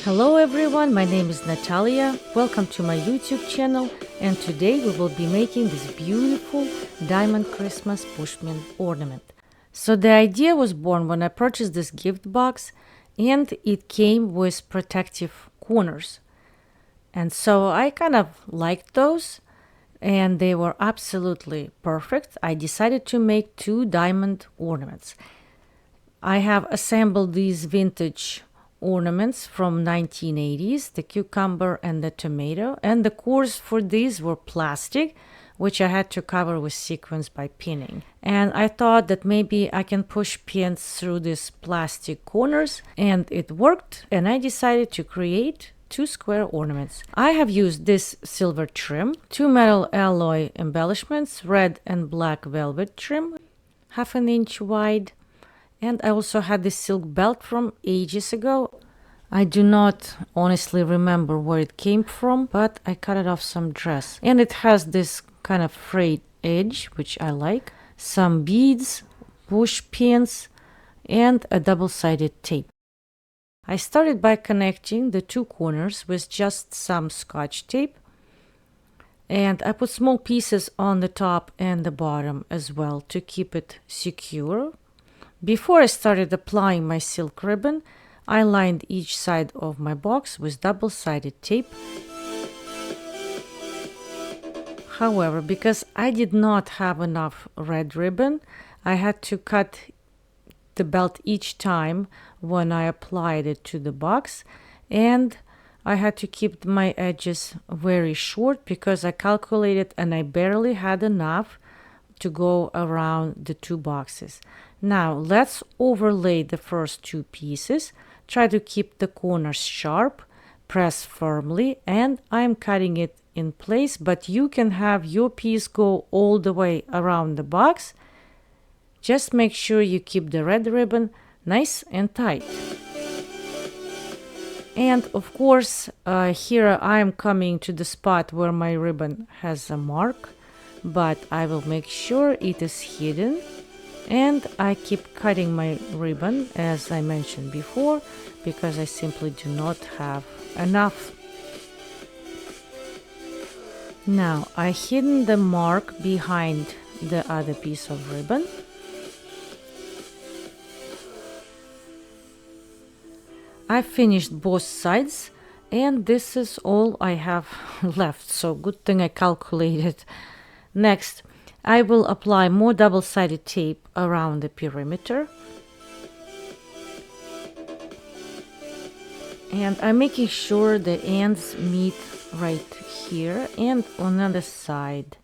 Hello everyone, my name is Natalia. Welcome to my YouTube channel, and today we will be making this beautiful diamond Christmas bushman ornament. So the idea was born when I purchased this gift box, and it came with protective corners. And so I kind of liked those, and they were absolutely perfect. I decided to make two diamond ornaments. I have assembled these vintage ornaments from 1980s, the cucumber and the tomato, and the cores for these were plastic, which I had to cover with sequins by pinning. And I thought that maybe I can push pins through these plastic corners, and it worked, and I decided to create two square ornaments. I have used this silver trim, two metal alloy embellishments, red and black velvet trim, 1/2 inch wide, and I also had this silk belt from ages ago. I do not honestly remember where it came from, but I cut it off some dress. And it has this kind of frayed edge, which I like, some beads, push pins, and a double-sided tape. I started by connecting the two corners with just some Scotch tape, and I put small pieces on the top and the bottom as well to keep it secure. Before I started applying my silk ribbon, I lined each side of my box with double-sided tape. However, because I did not have enough red ribbon, I had to cut the belt each time when I applied it to the box, and I had to keep my edges very short because I calculated and I barely had enough to go around the two boxes. Now let's overlay the first two pieces. Try to keep the corners sharp, press firmly, and I'm cutting it in place, but you can have your piece go all the way around the box. Just make sure you keep the red ribbon nice and tight. And of course, here I am coming to the spot where my ribbon has a mark, but I will make sure it is hidden. And I keep cutting my ribbon, as I mentioned before, because I simply do not have enough. Now I hidden the mark behind the other piece of ribbon. I finished both sides, and this is all I have left, so good thing I calculated. Next, I will apply more double-sided tape around the perimeter. And I'm making sure the ends meet right here and on the other side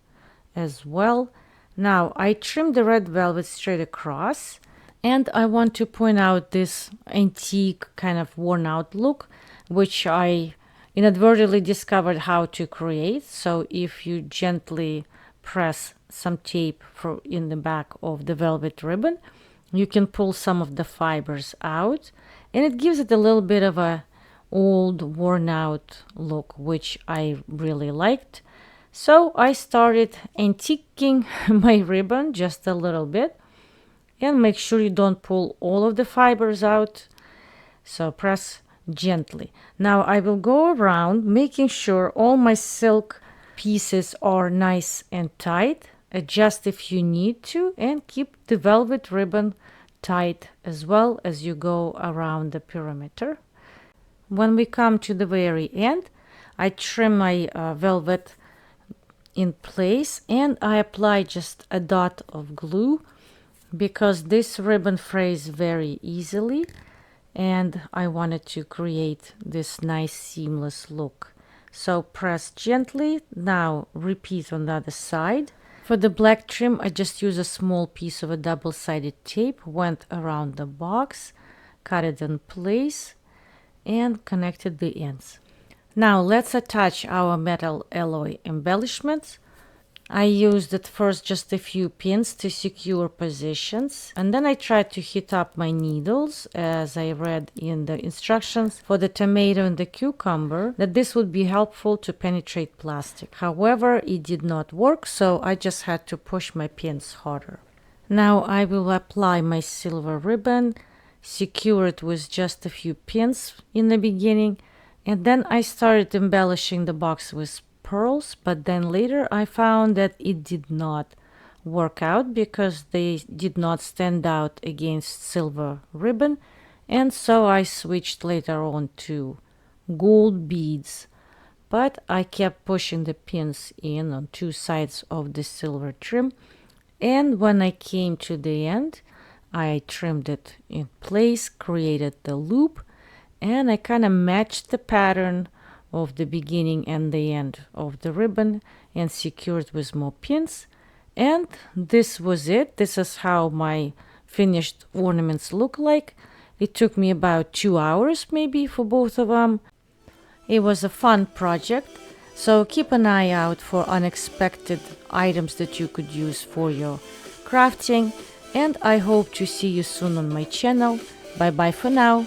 as well. Now I trimmed the red velvet straight across, and I want to point out this antique kind of worn out look, which I inadvertently discovered how to create. So if you gently press some tape in the back of the velvet ribbon, you can pull some of the fibers out, and it gives it a little bit of a old worn out look, which I really liked. So I started antiquing my ribbon just a little bit, and make sure you don't pull all of the fibers out, so press gently. Now I will go around making sure all my silk pieces are nice and tight. Adjust if you need to, and keep the velvet ribbon tight as well as you go around the perimeter. When we come to the very end, I trim my velvet in place, and I apply just a dot of glue because this ribbon frays very easily, and I wanted to create this nice seamless look. So press gently. Now repeat on the other side. For the black trim, I just used a small piece of a double-sided tape, went around the box, cut it in place, and connected the ends. Now let's attach our metal alloy embellishments. I used at first just a few pins to secure positions, and then I tried to heat up my needles, as I read in the instructions for the tomato and the cucumber that this would be helpful to penetrate plastic. However, it did not work, so I just had to push my pins harder. Now I will apply my silver ribbon, secure it with just a few pins in the beginning, And then I started embellishing the box with pearls, but then later I found that it did not work out because they did not stand out against silver ribbon, and so I switched later on to gold beads. But I kept pushing the pins in on two sides of the silver trim, and when I came to the end, I trimmed it in place, created the loop, and I kind of matched the pattern of the beginning and the end of the ribbon and secured with more pins. And this was it. This is how my finished ornaments look like. It took me about 2 hours maybe for both of them. It was a fun project, so keep an eye out for unexpected items that you could use for your crafting, and I hope to see you soon on my channel. Bye bye for now.